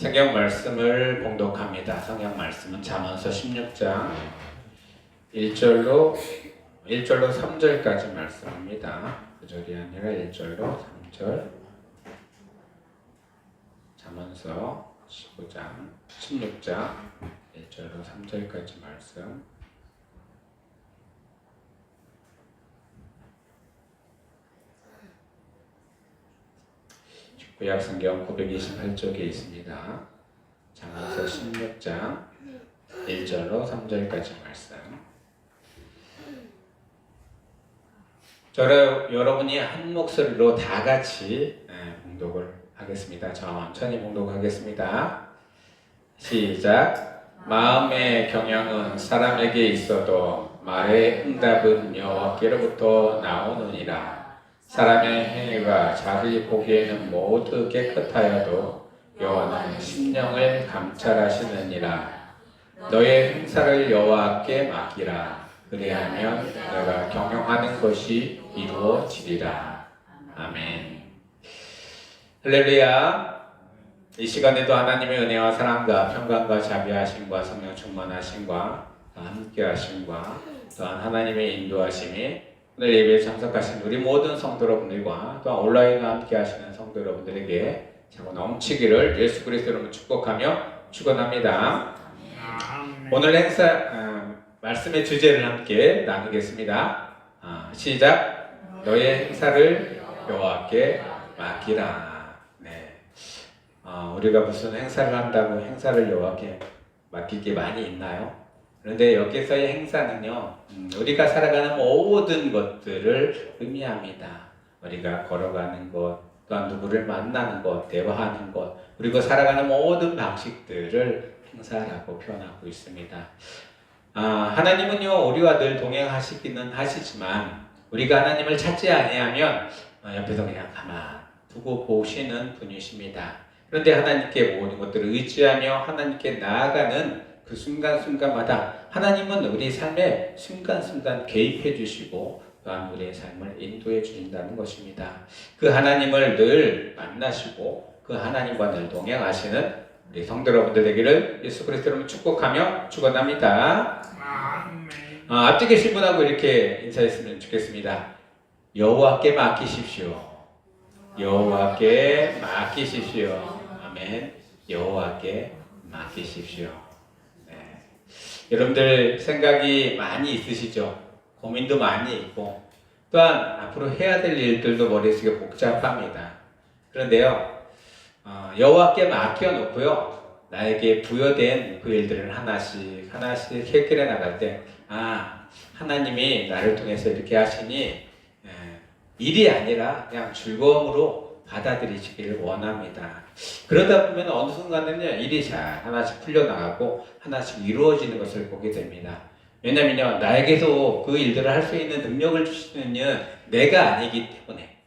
성경 말씀을 봉독합니다. 성경 말씀은 잠언서 16장 1절로 3절까지 말씀입니다. 9절이 아니라 1절로 3절. 잠언서 16장 1절로 3절까지 말씀. 구약 성경 928쪽에 있습니다. 잠언서 16장 1절로 3절까지 말씀. 여러분이 한 목소리로 다 같이 봉독을 하겠습니다. 천천히 봉독하겠습니다. 시작. 마음의 경영은 사람에게 있어도 말의 응답은 여호와께로부터 나오느니라. 사람의 행위가 자기 보기에는 모두 깨끗하여도 여호와는 심령을 감찰하시느니라. 너의 행사를 여호와께 맡기라. 그리하면 너가 경영하는 것이 이루어지리라. 아멘. 할렐루야. 이 시간에도 하나님의 은혜와 사랑과 평강과 자비하심과 성령 충만하심과 함께하심과 또한 하나님의 인도하심이 오늘 예배에 참석하신 우리 모든 성도 여러분들과 또한 온라인과 함께 하시는 성도 여러분들에게 자꾸 넘치기를 예수 그리스도로 축복하며 축원합니다. 오늘 행사 말씀의 주제를 함께 나누겠습니다. 시작. 너의 행사를 여호와께 맡기라. 네. 우리가 무슨 행사를 한다고 행사를 여호와께 맡길 게 많이 있나요? 그런데 여기서의 행사는요, 우리가 살아가는 모든 것들을 의미합니다. 우리가 걸어가는 것, 또한 누구를 만나는 것, 대화하는 것, 그리고 살아가는 모든 방식들을 행사라고 표현하고 있습니다. 하나님은요, 우리와 늘 동행하시기는 하시지만 우리가 하나님을 찾지 아니하면 옆에서 그냥 가만 두고 보시는 분이십니다. 그런데 하나님께 모든 것들을 의지하며 하나님께 나아가는 그 순간순간마다 하나님은 우리 삶에 순간순간 개입해 주시고 또한 우리의 삶을 인도해 주신다는 것입니다. 그 하나님을 늘 만나시고 그 하나님과 늘 동행하시는 우리 성도 여러분들 되기를 예수 그리스도로 축복하며 축원합니다. 앞뒤 계신 분하고 이렇게 인사했으면 좋겠습니다. 여호와께 맡기십시오. 여호와께 맡기십시오. 아멘. 여호와께 맡기십시오. 여러분들 생각이 많이 있으시죠? 고민도 많이 있고 또한 앞으로 해야 될 일들도 머릿속에 복잡합니다. 그런데요, 여호와께 맡겨놓고요, 나에게 부여된 그 일들을 하나씩 해결해 나갈 때 하나님이 나를 통해서 이렇게 하시니 일이 아니라 그냥 즐거움으로 받아들이시기를 원합니다. 그러다 보면 어느 순간에는요, 일이 잘 하나씩 풀려나가고 하나씩 이루어지는 것을 보게 됩니다. 왜냐면요, 나에게도 그 일들을 할 수 있는 능력을 주시는 이는 내가 아니기 때문에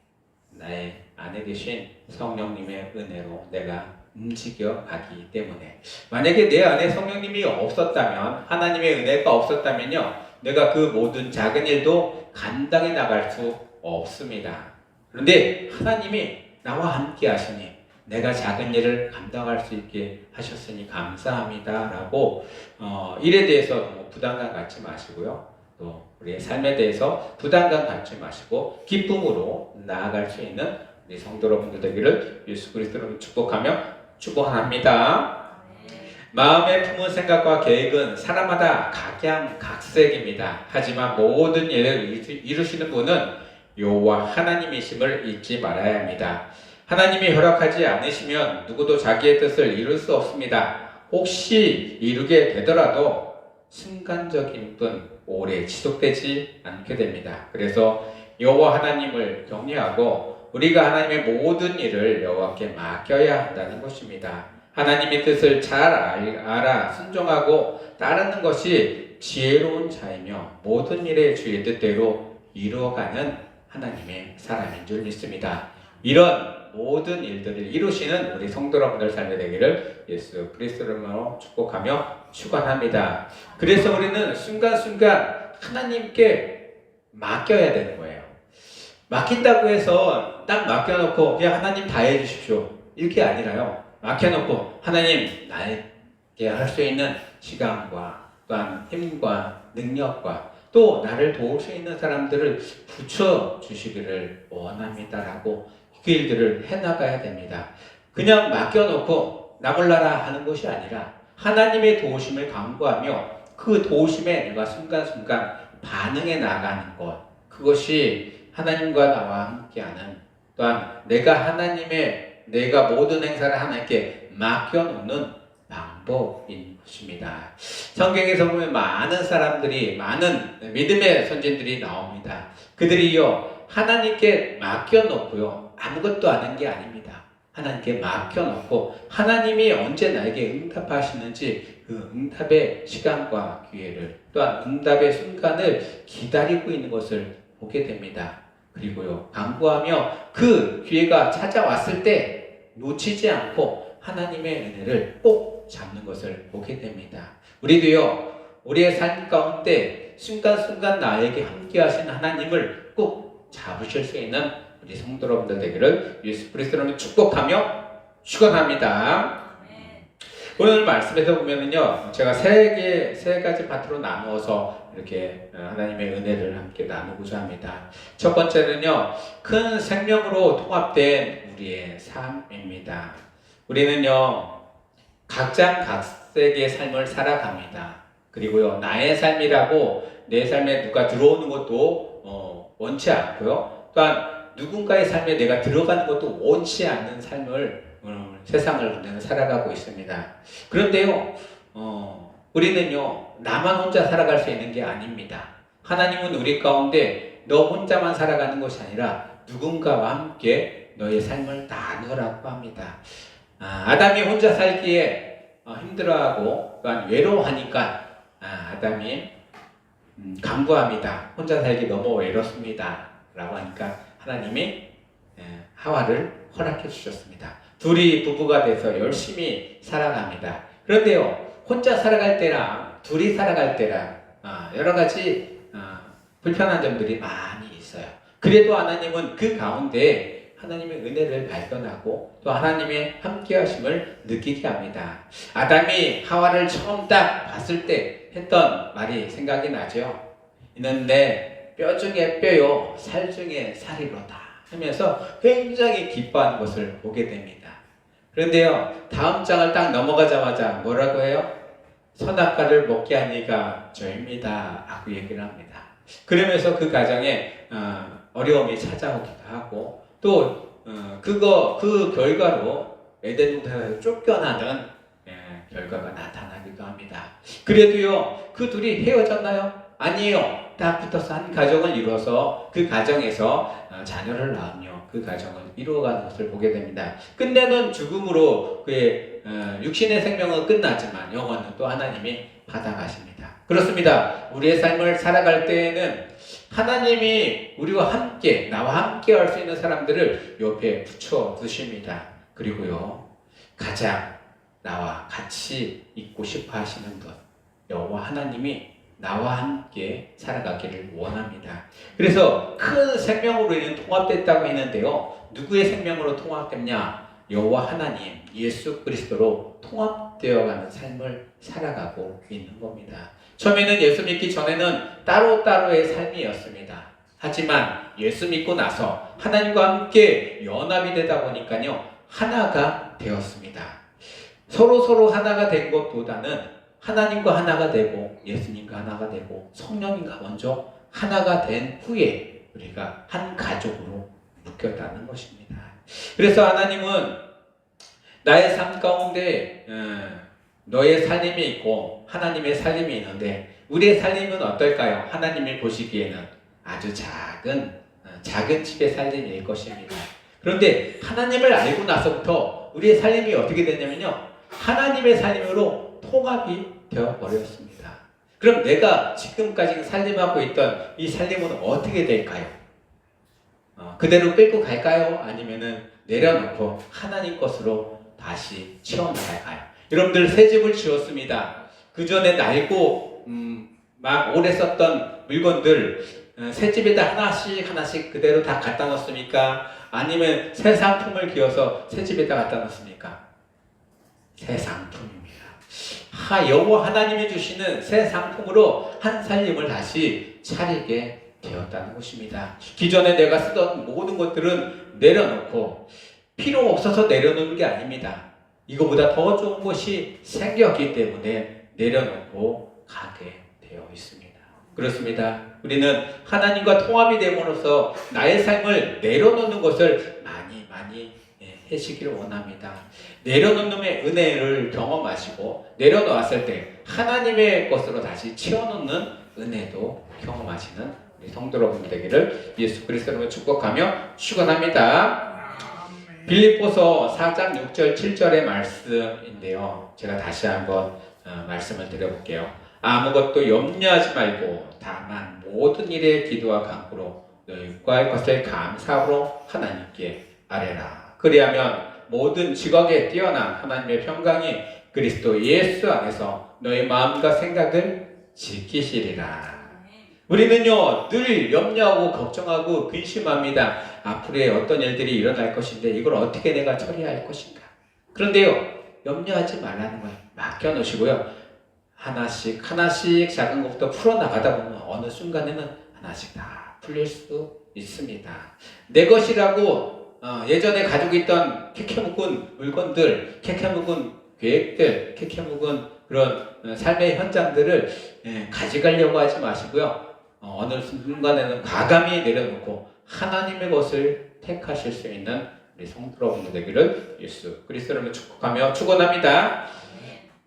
나의 안에 계신 성령님의 은혜로 내가 움직여 가기 때문에, 만약에 내 안에 성령님이 없었다면, 하나님의 은혜가 없었다면요, 내가 그 모든 작은 일도 감당해 나갈 수 없습니다. 그런데 하나님이 나와 함께 하시니 내가 작은 일을 감당할 수 있게 하셨으니 감사합니다 라고 일에 대해서 부담감 갖지 마시고요, 또 우리의 삶에 대해서 부담감 갖지 마시고 기쁨으로 나아갈 수 있는 우리 성도 여러분들 되기를 예수 그리스도로 축복하며 축원합니다. 마음에 품은 생각과 계획은 사람마다 각양각색입니다. 하지만 모든 일을 이루시는 분은 여호와 하나님이심을 잊지 말아야 합니다. 하나님이 허락하지 않으시면 누구도 자기의 뜻을 이룰 수 없습니다. 혹시 이루게 되더라도 순간적인 뿐 오래 지속되지 않게 됩니다. 그래서 여호와 하나님을 경외하고 우리가 하나님의 모든 일을 여호와께 맡겨야 한다는 것입니다. 하나님의 뜻을 잘 알아 순종하고 따르는 것이 지혜로운 자이며 모든 일의 주의 뜻대로 이루어가는 하나님의 사람인 줄 믿습니다. 이런 모든 일들을 이루시는 우리 성도 여러분들 삶이 되기를 예수 그리스도로 축복하며 축원합니다. 그래서 우리는 순간순간 하나님께 맡겨야 되는 거예요. 맡긴다고 해서 딱 맡겨놓고 그냥 하나님 다 해주십시오 이렇게 아니라요, 막혀놓고 하나님 나에게 할 수 있는 시간과 또한 힘과 능력과 또 나를 도울 수 있는 사람들을 붙여주시기를 원합니다라고 그 일들을 해나가야 됩니다. 그냥 맡겨놓고 나 몰라라 하는 것이 아니라 하나님의 도우심을 간구하며 그 도우심에 내가 순간순간 반응해 나가는 것, 그것이 하나님과 나와 함께하는, 또한 내가 모든 행사를 하나님께 맡겨놓는 방법인 것입니다. 성경에서 보면 많은 사람들이, 많은 믿음의 선진들이 나옵니다. 그들이요 하나님께 맡겨놓고요 아무것도 아는 게 아닙니다. 하나님께 맡겨놓고 하나님이 언제 나에게 응답하시는지 그 응답의 시간과 기회를, 또한 응답의 순간을 기다리고 있는 것을 보게 됩니다. 그리고요 간구하며 그 기회가 찾아왔을 때 놓치지 않고 하나님의 은혜를 꼭 잡는 것을 보게 됩니다. 우리도요 우리의 삶 가운데 순간순간 나에게 함께 하신 하나님을 꼭 잡으실 수 있는 우리 성도 여러분들 되기를 예수 그리스도로 축복하며 축원합니다. 오늘 말씀에서 보면은요, 제가 세 가지 파트로 나누어서 이렇게 하나님의 은혜를 함께 나누고자 합니다. 첫 번째는요, 큰 생명으로 통합된 우리의 삶입니다. 우리는요, 각자 각색의 삶을 살아갑니다. 그리고요, 나의 삶이라고 내 삶에 누가 들어오는 것도 원치 않고요, 또한 누군가의 삶에 내가 들어가는 것도 원치 않는 삶을 세상을 우리는 살아가고 있습니다. 그런데요, 우리는요, 나만 혼자 살아갈 수 있는 게 아닙니다. 하나님은 우리 가운데 너 혼자만 살아가는 것이 아니라 누군가와 함께 너의 삶을 나누라고 합니다. 아담이 혼자 살기에 힘들어하고 또한 외로워하니까 아담이 간구합니다. 혼자 살기 너무 외롭습니다. 라고 하니까 하나님이 하와를 허락해 주셨습니다. 둘이 부부가 돼서 열심히 살아갑니다. 그런데요, 혼자 살아갈 때랑 둘이 살아갈 때랑 여러 가지 불편한 점들이 많이 있어요. 그래도 하나님은 그 가운데 하나님의 은혜를 발견하고 또 하나님의 함께하심을 느끼게 합니다. 아담이 하와를 처음 딱 봤을 때 했던 말이 생각이 나죠. 이는 내 뼈 중에 뼈요 살 중에 살이로다 하면서 굉장히 기뻐하는 것을 보게 됩니다. 그런데요, 다음 장을 딱 넘어가자마자 뭐라고 해요? 선악과를 먹게 한 이가 저입니다 하고 얘기를 합니다. 그러면서 그 가정에 어려움이 찾아오기도 하고 또 그 결과로 에덴 동산에서 쫓겨나는 결과가 나타나기도 합니다. 그래도요, 그 둘이 헤어졌나요? 아니에요. 딱 붙어서 한 가정을 이루어서 그 가정에서 자녀를 낳으며 그 가정을 이루어가는 것을 보게 됩니다. 끝내는 죽음으로 그의 육신의 생명은 끝나지만 영혼은 또 하나님이 받아가십니다. 그렇습니다. 우리의 삶을 살아갈 때에는 하나님이 우리와 함께, 나와 함께 할 수 있는 사람들을 옆에 붙여 두십니다. 그리고요, 가장 나와 같이 있고 싶어 하시는 것, 여호와 하나님이 나와 함께 살아가기를 원합니다. 그래서 큰 생명으로 우리는 통합됐다고 했는데요, 누구의 생명으로 통합됐냐? 여호와 하나님, 예수 그리스도로 통합되어가는 삶을 살아가고 있는 겁니다. 처음에는 예수 믿기 전에는 따로따로의 삶이었습니다. 하지만 예수 믿고 나서 하나님과 함께 연합이 되다 보니까요, 하나가 되었습니다. 서로 하나가 된 것보다는 하나님과 하나가 되고 예수님과 하나가 되고 성령님과 먼저 하나가 된 후에 우리가 한 가족으로 묶였다는 것입니다. 그래서 하나님은 나의 삶 가운데 너의 살림이 있고 하나님의 살림이 있는데 우리의 살림은 어떨까요? 하나님이 보시기에는 아주 작은 집의 살림일 것입니다. 그런데 하나님을 알고 나서부터 우리의 살림이 어떻게 되냐면요, 하나님의 살림으로 통합이 되어버렸습니다. 그럼 내가 지금까지 살림하고 있던 이 살림은 어떻게 될까요? 그대로 끌고 갈까요? 아니면은 내려놓고 하나님 것으로 다시 채워나갈까요? 여러분들 새 집을 지었습니다. 그 전에 낡고 막 오래 썼던 물건들 새 집에다 하나씩 그대로 다 갖다 놓습니까? 아니면 새 상품을 기어서 새 집에다 갖다 놓습니까? 새 상품입니다. 여호와 하나님이 주시는 새 상품으로 한 살림을 다시 차리게 되었다는 것입니다. 기존에 내가 쓰던 모든 것들은 내려놓고 필요 없어서 내려놓는 게 아닙니다. 이거보다 더 좋은 것이 생겼기 때문에 내려놓고 가게 되어 있습니다. 그렇습니다. 우리는 하나님과 통합이 됨으로써 나의 삶을 내려놓는 것을 많이 하시기를 원합니다. 내려놓는 은혜를 경험하시고 내려놓았을 때 하나님의 것으로 다시 채워놓는 은혜도 경험하시는 우리 성도 여러분 되기를 예수 그리스도로 축복하며 축원합니다. 빌립보서 4장 6절 7절의 말씀인데요. 제가 다시 한번 말씀을 드려볼게요. 아무것도 염려하지 말고 다만 모든 일에 기도와 간구로 너희 구할 것을 감사로 하나님께 아뢰라. 그리하면 모든 지각에 뛰어난 하나님의 평강이 그리스도 예수 안에서 너희 마음과 생각을 지키시리라. 우리는요 늘 염려하고 걱정하고 근심합니다. 앞으로의 어떤 일들이 일어날 것인데 이걸 어떻게 내가 처리할 것인가. 그런데요 염려하지 말라는 거예요. 맡겨놓으시고요 하나씩 작은 것부터 풀어나가다 보면 어느 순간에는 하나씩 다 풀릴 수 있습니다. 내 것이라고 예전에 가지고 있던 캐캐묵은 물건들, 캐캐묵은 계획들, 캐캐묵은 그런 삶의 현장들을 가져가려고 하지 마시고요. 어느 순간에는 과감히 내려놓고 하나님의 것을 택하실 수 있는 우리 성도 여러분 되기를 예수 그리스도로 축복하며 축원합니다.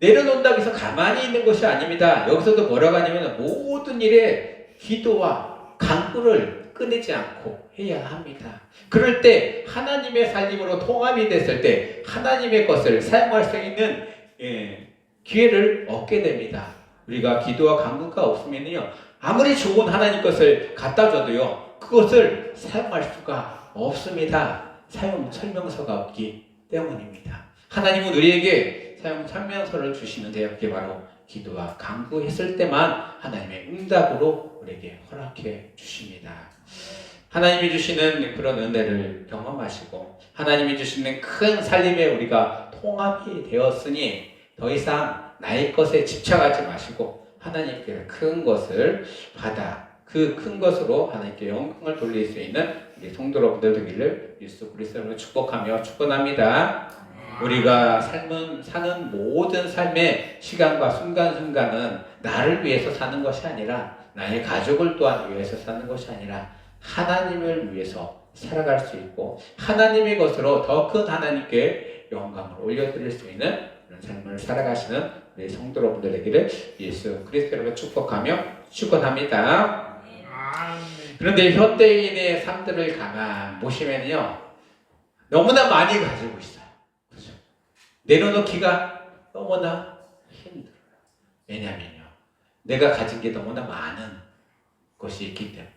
내려놓는다고 해서 가만히 있는 것이 아닙니다. 여기서도 뭐라고 하냐면 모든 일에 기도와 간구를 끊이지 않고 해야 합니다. 그럴 때 하나님의 살림으로 통합이 됐을 때 하나님의 것을 사용할 수 있는 기회를 얻게 됩니다. 우리가 기도와 간구가 없으면요 아무리 좋은 하나님 것을 갖다 줘도요 그것을 사용할 수가 없습니다. 사용 설명서가 없기 때문입니다. 하나님은 우리에게 사용 설명서를 주시는데요 그게 바로 기도와 간구했을 때만 하나님의 응답으로 우리에게 허락해 주십니다. 하나님이 주시는 그런 은혜를 경험하시고 하나님이 주시는 큰 삶에 우리가 통합이 되었으니 더 이상 나의 것에 집착하지 마시고 하나님께 큰 것을 받아 그 큰 것으로 하나님께 영광을 돌릴 수 있는 우리 성도 여러분들 되기를 예수 그리스도로 축복하며 축원합니다. 우리가 사는 모든 삶의 시간과 순간순간은 나를 위해서 사는 것이 아니라 나의 가족을 또한 위해서 사는 것이 아니라 하나님을 위해서 살아갈 수 있고 하나님의 것으로 더 큰 하나님께 영광을 올려드릴 수 있는 그런 삶을 살아가시는 우리 성도 여러분들 되기를 예수 그리스도로 축복하며 축원합니다. 그런데 현대인의 삶들을 가만 보시면요 너무나 많이 가지고 있어요. 그렇죠? 내려놓기가 너무나 힘들어요. 왜냐면요 내가 가진 게 너무나 많은 것이 있기 때문에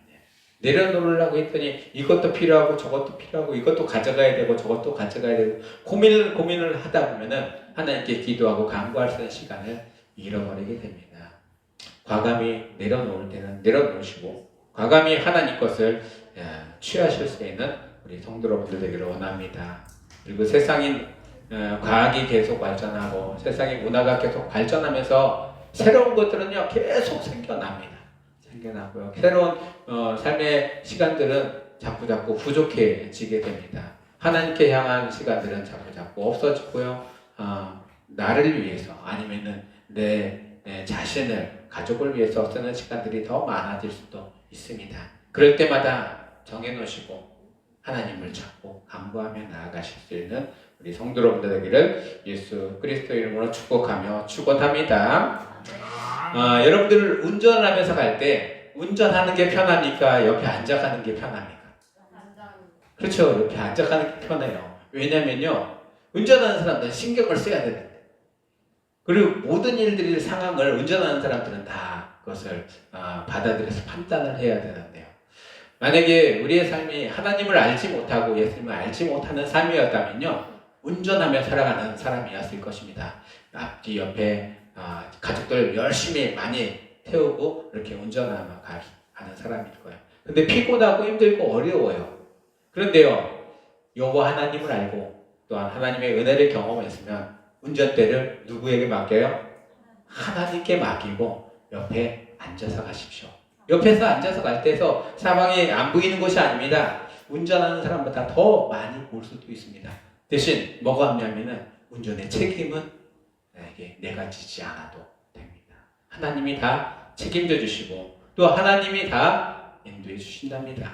내려놓으려고 했더니 이것도 필요하고 저것도 필요하고 이것도 가져가야 되고 저것도 가져가야 되고 고민을 하다 보면은 하나님께 기도하고 간구할 수 있는 시간을 잃어버리게 됩니다. 과감히 내려놓을 때는 내려놓으시고 과감히 하나님 것을 취하실 수 있는 우리 성도 여러분들 되기를 원합니다. 그리고 세상인 과학이 계속 발전하고 세상의 문화가 계속 발전하면서 새로운 것들은요 계속 생겨나고요. 새로운 삶의 시간들은 자꾸 부족해지게 됩니다. 하나님께 향한 시간들은 자꾸 없어지고요. 나를 위해서 아니면은 내 자신을 가족을 위해서 쓰는 시간들이 더 많아질 수도 있습니다. 그럴 때마다 정해놓으시고 하나님을 찾고 간구하며 나아가실 수 있는 우리 성도 여러분들 되기를 예수 그리스도 이름으로 축복하며 축원합니다. 여러분들 운전을 하면서 갈 때 운전하는 게 편합니까? 옆에 앉아가는 게 편합니까? 그렇죠. 옆에 앉아가는 게 편해요. 왜냐면요 운전하는 사람들은 신경을 써야 되는데 그리고 모든 일들이 상황을 운전하는 사람들은 다 그것을 받아들여서 판단을 해야 되는데요. 만약에 우리의 삶이 하나님을 알지 못하고 예수님을 알지 못하는 삶이었다면요 운전하며 살아가는 사람이었을 것입니다. 앞뒤 옆에 가족들 열심히 많이 태우고 이렇게 운전하며 가는 사람일 거예요. 근데 피곤하고 힘들고 어려워요. 그런데요 여호와 하나님을 알고 또한 하나님의 은혜를 경험했으면 운전대를 누구에게 맡겨요? 하나님께 맡기고 옆에 앉아서 가십시오. 옆에서 앉아서 갈 때서 사방이 안 보이는 것이 아닙니다. 운전하는 사람보다 더 많이 볼 수도 있습니다. 대신 뭐가 없냐면은 운전의 책임은 내가 지지 않아도 됩니다. 하나님이 다 책임져 주시고 또 하나님이 다 인도해 주신답니다.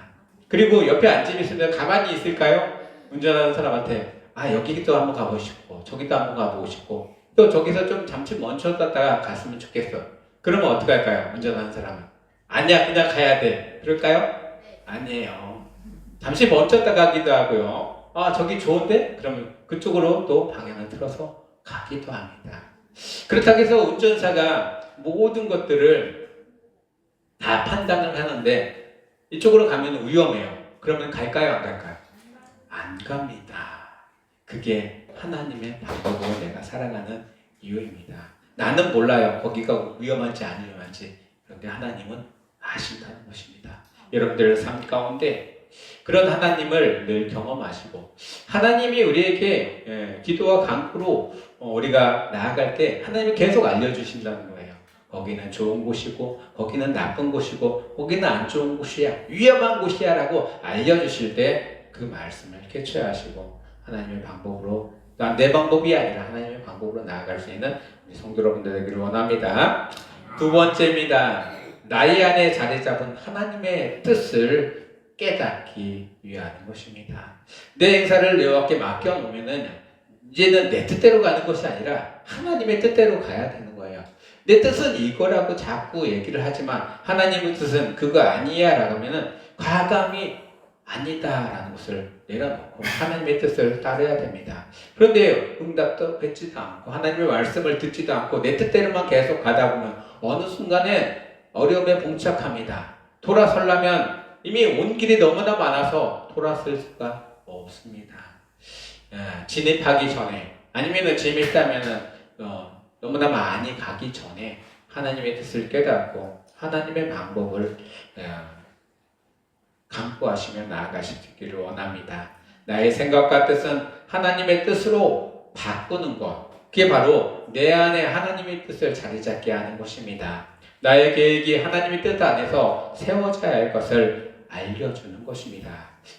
그리고 옆에 앉으면 있으면 가만히 있을까요? 운전하는 사람한테 여기도 한번 가보고 싶고 저기도 한번 가보고 싶고 또 저기서 좀 잠시 멈췄다가 갔으면 좋겠어. 그러면 어떻게 할까요? 운전하는 사람은 아니야 그냥 가야 돼. 그럴까요? 아니에요. 잠시 멈췄다 가기도 하고요. 저기 좋은데? 그러면 그쪽으로 또 방향을 틀어서 가기도 합니다. 그렇다고 해서 운전사가 모든 것들을 다 판단을 하는데 이쪽으로 가면 위험해요. 그러면 갈까요? 안 갈까요? 안 갑니다. 그게 하나님의 방법으로 내가 살아가는 이유입니다. 나는 몰라요. 거기가 위험한지 안 위험한지. 그런데 하나님은 아신다는 것입니다. 여러분들 삶 가운데 그런 하나님을 늘 경험하시고 하나님이 우리에게 기도와 간구로 우리가 나아갈 때 하나님이 계속 알려주신다는 거예요. 거기는 좋은 곳이고 거기는 나쁜 곳이고 거기는 안 좋은 곳이야 위험한 곳이야 라고 알려주실 때 그 말씀을 캐치하시고 하나님의 방법으로 또한 내 방법이 아니라 하나님의 방법으로 나아갈 수 있는 우리 성도 여러분들 되기를 원합니다. 두 번째입니다. 나의 안에 자리 잡은 하나님의 뜻을 깨닫기 위한 것입니다. 내 행사를 여호와께 맡겨놓으면은 이제는 내 뜻대로 가는 것이 아니라 하나님의 뜻대로 가야 되는 거예요. 내 뜻은 이거라고 자꾸 얘기를 하지만 하나님의 뜻은 그거 아니야 라고 하면은 과감히 아니다 라는 것을 내려놓고 하나님의 뜻을 따라야 됩니다. 그런데 응답도 뵙지도 않고 하나님의 말씀을 듣지도 않고 내 뜻대로만 계속 가다 보면 어느 순간에 어려움에 봉착합니다. 돌아서려면 이미 온 길이 너무나 많아서 돌아설 수가 없습니다. 진입하기 전에 아니면 진입했다면 너무나 많이 가기 전에 하나님의 뜻을 깨닫고 하나님의 방법을 강구하시며 나아가시기를 원합니다. 나의 생각과 뜻은 하나님의 뜻으로 바꾸는 것, 그게 바로 내 안에 하나님의 뜻을 자리 잡게 하는 것입니다. 나의 계획이 하나님의 뜻 안에서 세워져야 할 것을 알려주는 것입니다.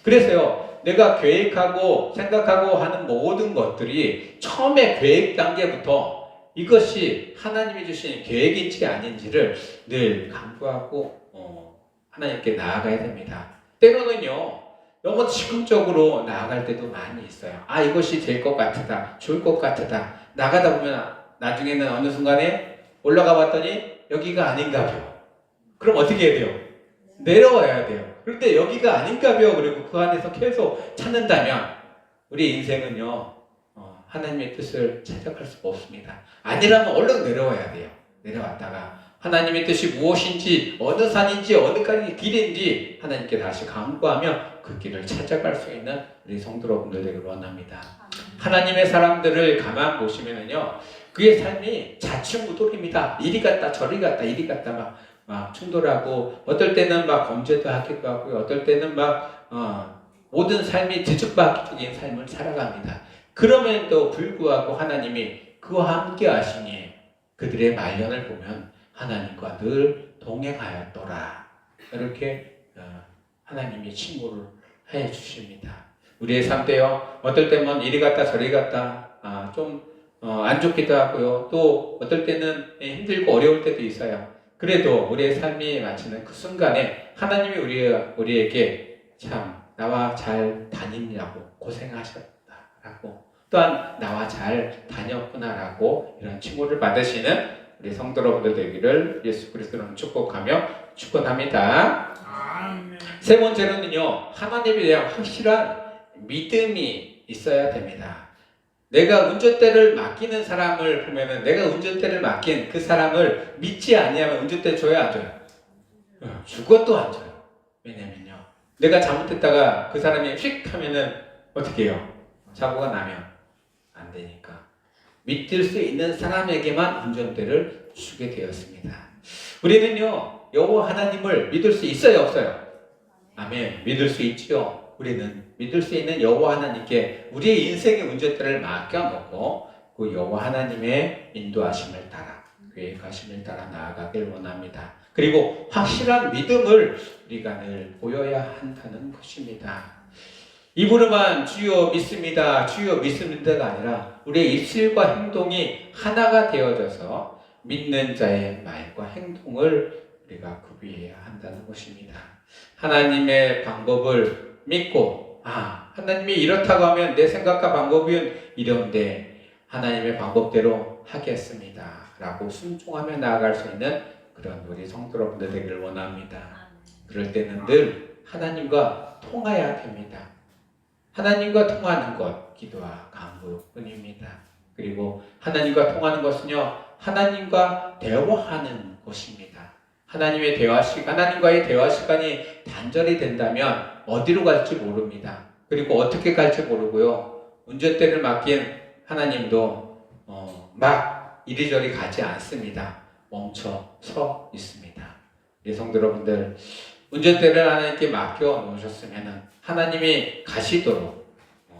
그래서요, 내가 계획하고 생각하고 하는 모든 것들이 처음에 계획 단계부터 이것이 하나님이 주신 계획인지 아닌지를 늘 강구하고 하나님께 나아가야 됩니다. 때로는요, 너무 즉흥적으로 나아갈 때도 많이 있어요. 이것이 될 것 같다, 좋을 것 같다. 나가다 보면 나중에는 어느 순간에 올라가 봤더니 여기가 아닌가벼. 그럼 어떻게 해야 돼요? 내려와야 돼요. 그런데 여기가 아닌가벼. 그리고 그 안에서 계속 찾는다면 우리 인생은요, 하나님의 뜻을 찾아갈 수가 없습니다. 아니라면 얼른 내려와야 돼요. 내려왔다가 하나님의 뜻이 무엇인지, 어느 산인지, 어느 길인지 하나님께 다시 간구하며 그 길을 찾아갈 수 있는 우리 성도 여러분들 되기를 원합니다. 하나님의 사람들을 가만 보시면은요, 그의 삶이 좌충우돌입니다. 이리 갔다 저리 갔다 이리 갔다 막 충돌하고, 어떨 때는 막 범죄도 하기도 하고, 어떨 때는 막 모든 삶이 뒤죽박죽인 삶을 살아갑니다. 그럼에도 불구하고 하나님이 그와 함께 하시니 그들의 말년을 보면 하나님과 늘 동행하였더라. 이렇게 하나님이 칭호를 해 주십니다. 우리의 삶 때요, 어떨 때면 이리 갔다 저리 갔다 좀 안 좋기도 하고요. 또 어떨 때는 힘들고 어려울 때도 있어요. 그래도 우리의 삶이 마치는 그 순간에 하나님이 우리에게 참 나와 잘 다니냐고 고생하셨다라고, 또한 나와 잘 다녔구나라고 이런 칭호를 받으시는 우리 성도 여러분들 되기를 예수 그리스도로 축복하며 축원합니다. 세 번째로는요, 하나님에 대한 확실한 믿음이 있어야 됩니다. 내가 운전대를 맡기는 사람을 보면은 내가 운전대를 맡긴 그 사람을 믿지 아니하면 운전대 줘요, 안 줘요? 죽어도 안 줘요. 왜냐면요, 내가 잘못했다가 그 사람이 휙 하면은 어떻게 해요? 사고가 나면 안 되니까 믿을 수 있는 사람에게만 운전대를 주게 되었습니다. 우리는요, 여호와 하나님을 믿을 수 있어요, 없어요? 아멘. 믿을 수 있지요. 우리는 믿을 수 있는 여호와 하나님께 우리의 인생의 운전대를 맡겨놓고 그 여호와 하나님의 인도하심을 따라, 계획하심을 따라 나아가길 원합니다. 그리고 확실한 믿음을 우리가 늘 보여야 한다는 것입니다. 입으로만 주여 믿습니다, 주여 믿습니다가 아니라 우리의 입술과 행동이 하나가 되어져서 믿는 자의 말과 행동을 우리가 구비해야 한다는 것입니다. 하나님의 방법을 믿고, 하나님이 이렇다고 하면 내 생각과 방법은 이런데 하나님의 방법대로 하겠습니다 라고 순종하며 나아갈 수 있는 그런 우리 성도 여러분들 되기를 원합니다. 그럴 때는 늘 하나님과 통하여야 됩니다. 하나님과 통하는 것, 기도와 간구뿐입니다. 그리고 하나님과 통하는 것은요, 하나님과 대화하는 것입니다. 하나님과의 대화 시간이 단절이 된다면 어디로 갈지 모릅니다. 그리고 어떻게 갈지 모르고요, 운전대를 맡긴 하나님도 막 이리저리 가지 않습니다. 멈춰 서 있습니다. 우리 성도 여러분들, 운전대를 하나님께 맡겨 놓으셨으면 하나님이 가시도록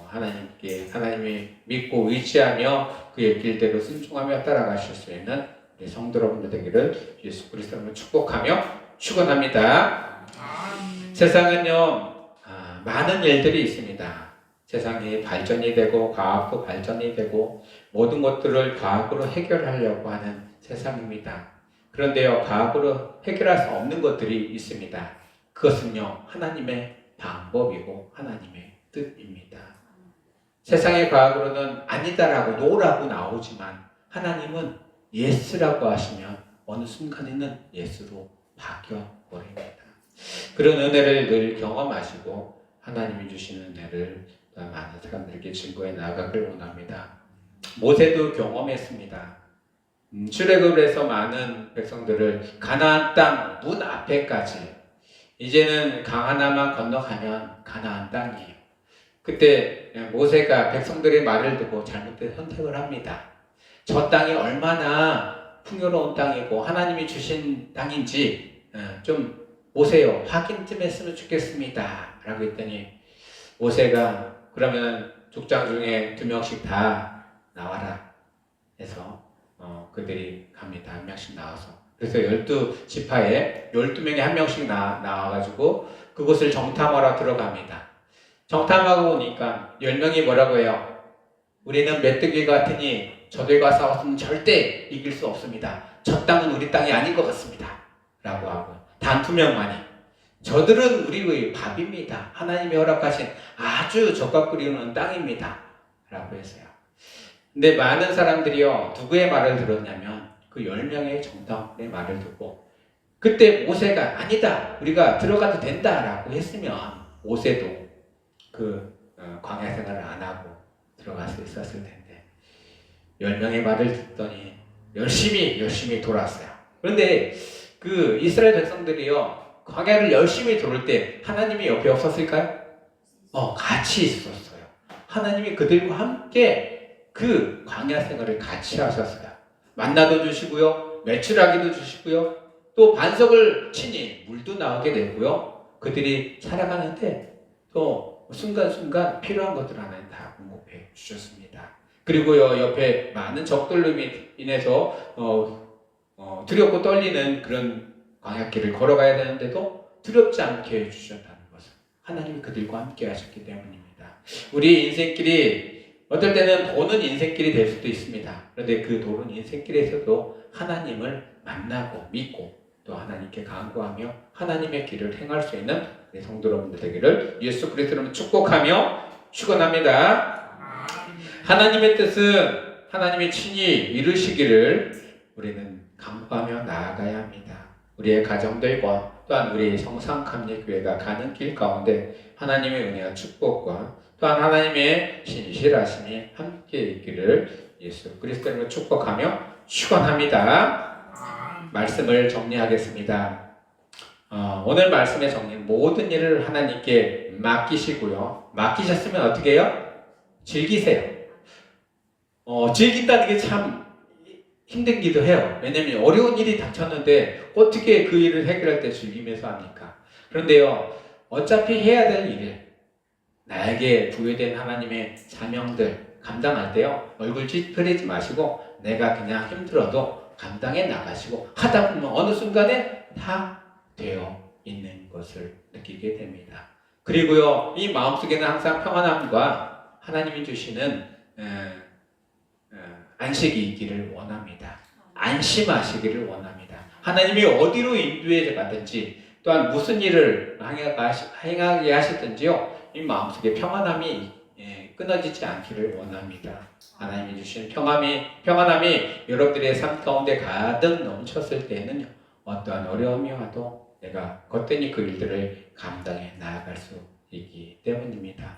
하나님이 믿고 의지하며 그의 길대로 순종하며 따라가실 수 있는 우리 성도 여러분들 되기를 예수 그리스도로 축복하며 축원합니다. 세상은요, 많은 일들이 있습니다. 세상이 발전이 되고 과학도 발전이 되고 모든 것들을 과학으로 해결하려고 하는 세상입니다. 그런데요, 과학으로 해결할 수 없는 것들이 있습니다. 그것은요, 하나님의 방법이고 하나님의 뜻입니다. 세상의 과학으로는 아니다라고 노라고 나오지만 하나님은 예스라고 하시면 어느 순간에는 예스로 바뀌어버립니다. 그런 은혜를 늘 경험하시고 하나님이 주시는 은혜를 많은 사람들에게 증거해 나가길 원합니다. 모세도 경험했습니다. 출애굽을 해서 많은 백성들을 가나안 땅 문 앞에까지, 이제는 강 하나만 건너가면 가나안 땅이에요. 그때 모세가 백성들의 말을 듣고 잘못된 선택을 합니다. 저 땅이 얼마나 풍요로운 땅이고 하나님이 주신 땅인지 좀 보세요, 확인 좀 했으면 좋겠습니다 라고 했더니 모세가 그러면 족장 중에 2명씩 다 나와라 해서 그들이 갑니다. 한 명씩 나와서. 그래서 12지파에 12명이 한 명씩 나와가지고 그곳을 정탐하러 들어갑니다. 정탐하고 오니까 10명이 뭐라고 해요? 우리는 메뚜기 같으니 저들과 싸웠으면 절대 이길 수 없습니다. 저 땅은 우리 땅이 아닌 것 같습니다 라고 하고, 단 2명만이 저들은 우리의 밥입니다. 하나님이 허락하신 아주 젓가 끓이는 땅입니다 라고 했어요. 근데 많은 사람들이요, 누구의 말을 들었냐면 그 10명의 정탐의 말을 듣고, 그때 모세가 아니다, 우리가 들어가도 된다 라고 했으면 모세도 그 광야 생활을 안 하고 들어갈 수 있었을 텐데 10명의 말을 듣더니 열심히 돌았어요. 그런데 그 이스라엘 백성들이요, 광야를 열심히 돌을 때 하나님이 옆에 없었을까요? 같이 있었어요. 하나님이 그들과 함께 그 광야 생활을 같이 하셨어요. 만나도 주시고요, 메추라기도 주시고요, 또 반석을 치니 물도 나오게 되고요, 그들이 살아가는데 또 순간순간 필요한 것들 하나님 다 공급해 주셨습니다. 그리고요, 옆에 많은 적들로 인해서 두렵고 떨리는 그런 광야길을 걸어가야 되는데도 두렵지 않게 해주셨다는 것은 하나님이 그들과 함께 하셨기 때문입니다. 우리 인생길이 어떨 때는 도는 인생길이 될 수도 있습니다. 그런데 그 도는 인생길에서도 하나님을 만나고 믿고 또 하나님께 간구하며 하나님의 길을 행할 수 있는 우리 성도 여러분들 되기를 예수 그리스도로 축복하며 축원합니다. 하나님의 뜻은 하나님이 친히 이루시기를 우리는 간구하며 나아가야 합니다. 우리의 가정들과 또한 우리 성상감리교회가 가는 길 가운데 하나님의 은혜와 축복과 또한 하나님의 신실하심이 함께 있기를 예수 그리스도로 축복하며 축원합니다. 말씀을 정리하겠습니다. 오늘 말씀의 정리는 모든 일을 하나님께 맡기시고요, 맡기셨으면 어떻게 해요? 즐기세요. 즐긴다는 게 참 힘들기도 해요. 왜냐면 어려운 일이 닥쳤는데 어떻게 그 일을 해결할 때 즐기면서 합니까? 그런데요, 어차피 해야 될 일을, 나에게 부여된 하나님의 사명들, 감당할 때요, 얼굴 찌푸리지 마시고 내가 그냥 힘들어도 감당해 나가시고 하다 보면 어느 순간에 다 되어 있는 것을 느끼게 됩니다. 그리고요, 이 마음속에는 항상 평안함과 하나님이 주시는 안식이 있기를 원합니다. 안심하시기를 원합니다. 하나님이 어디로 인도해 가든지 또한 무슨 일을 행하게 하시든지요, 이 마음속에 평안함이 끊어지지 않기를 원합니다. 하나님이 주신 평안함이 여러분들의 삶 가운데 가득 넘쳤을 때에는 어떠한 어려움이 와도 내가 거뜬히 그 일들을 감당해 나아갈 수 있기 때문입니다.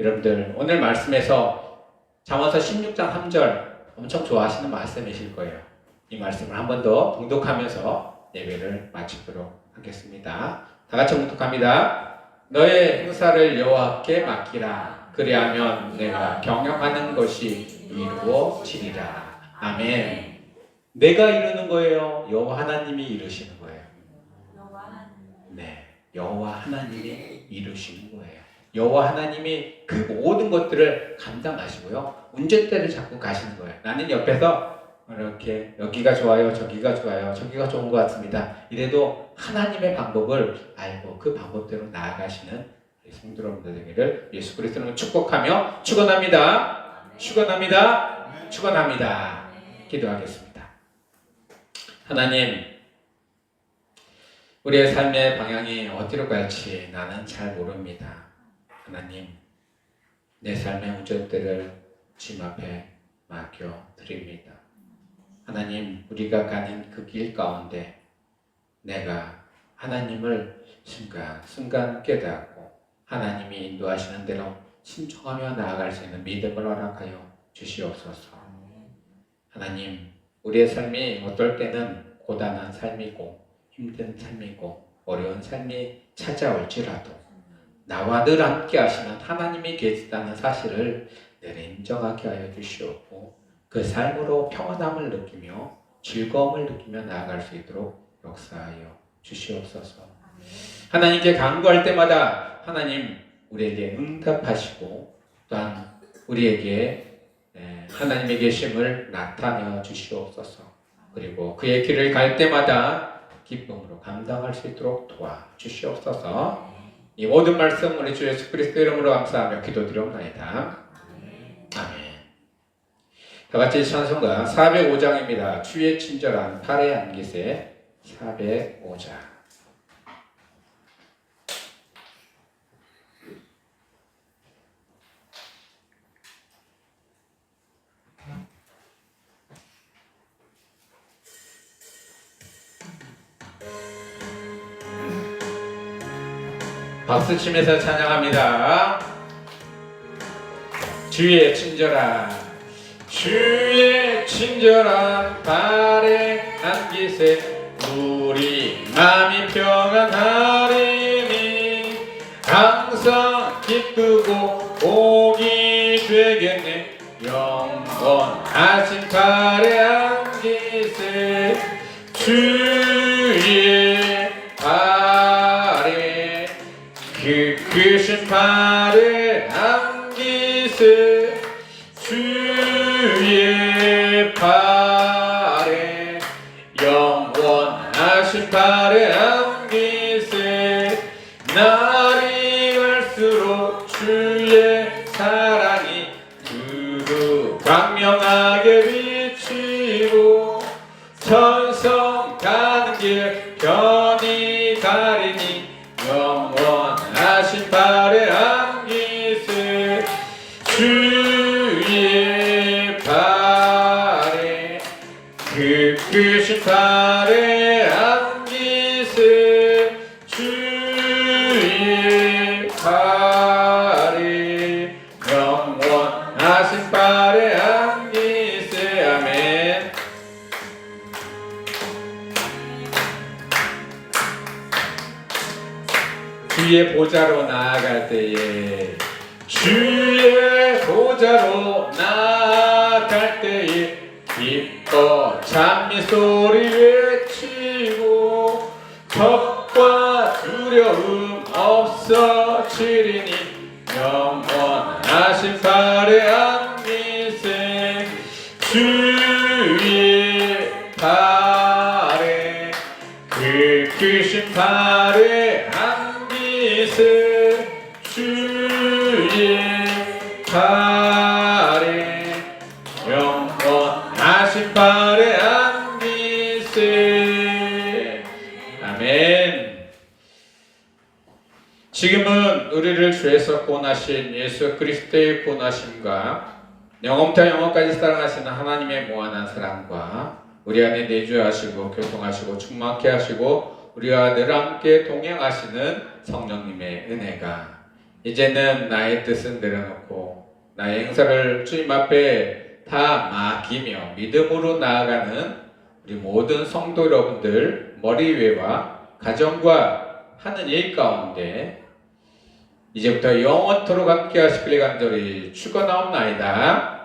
여러분들 오늘 말씀에서 잠언서 16장 3절 엄청 좋아하시는 말씀이실 거예요. 이 말씀을 한 번 더 봉독하면서 예배를 마치도록 하겠습니다. 다 같이 봉독합니다. 너의 행사를 여호와께 맡기라. 그리하면 내가 경영하는 것이 이루어지리라. 아멘. 내가 이루는 거예요? 여호와 하나님이 이루시는 거예요? 네, 여호와 하나님이 이루시는 거예요. 여호와 하나님이 그 모든 것들을 감당하시고요, 운전대를 잡고 가시는 거예요. 나는 옆에서 이렇게 여기가 좋아요, 저기가 좋아요, 저기가 좋은 것 같습니다. 이래도 하나님의 방법을 알고 그 방법대로 나아가시는 성도 여러분들 되기를 예수 그리스도로 축복하며 축원합니다. 축원합니다. 축원합니다. 기도하겠습니다. 하나님, 우리의 삶의 방향이 어디로 갈지 나는 잘 모릅니다. 하나님, 내 삶의 운전대를 주님 앞에 맡겨 드립니다. 하나님, 우리가 가는 그 길 가운데 내가 하나님을 순간 깨닫고 하나님이 인도하시는 대로 신청하며 나아갈 수 있는 믿음을 허락하여 주시옵소서. 하나님, 우리의 삶이 어떨 때는 고단한 삶이고 힘든 삶이고 어려운 삶이 찾아올지라도 나와 늘 함께 하시는 하나님이 계시다는 사실을 늘 인정하게 하여 주시옵고 그 삶으로 평안함을 느끼며 즐거움을 느끼며 나아갈 수 있도록 역사하여 주시옵소서. 하나님께 간구할 때마다 하나님 우리에게 응답하시고 또한 우리에게 하나님의 계심을 나타내어 주시옵소서. 그리고 그의 길을 갈 때마다 기쁨으로 감당할 수 있도록 도와주시옵소서. 이 모든 말씀 우리 주 예수 그리스도 이름으로 감사하며 기도드리옵나이다. 아멘. 다같이 찬송가 405장입니다. 주의 친절한 팔의 안깃에 405장. 박수 치면서 찬양합니다. 주의 친절한 발의 안깃에 우리 마음이 평안하리니 항상 기쁘고 복이 되겠네. 영원하신 발의 안깃에 주의 발에 크신 발의 안깃에 주의 발에 영원하신 발의 안깃에 날이 갈수록 주의 사랑이 두루 광명하게 비치고 천성 가는 길 편히 가리니 영원하신 발의 안깃에 주의 발에 크신 발의 안깃에 주의 발에 영원하신 발의 안깃에 아멘. 주의 보좌로 나아갈 때에 주의 보좌로 나아갈 때에 기뻐 찬미소리 외치고 겁과 두려움 없어지리니 영원하신 발의 안깃에 주의 발에 그 크신 발에 안기세 주의 발에 영원하신 발에 안기세. 아멘. 지금은 우리를 죄에서 구원하신 예수 그리스도의 구원하심과 영원부터 영원까지 사랑하시는 하나님의 무한한 사랑과 우리 안에 내주하시고 교통하시고 충만케 하시고 우리와 늘 함께 동행하시는 성령님의 은혜가 이제는 나의 뜻은 내려놓고 나의 행사를 주님 앞에 다 맡기며 믿음으로 나아가는 우리 모든 성도 여러분들 머리 위와 가정과 하는 일 가운데 이제부터 영원토록 함께 하시길 간절히 축원하옵나이다.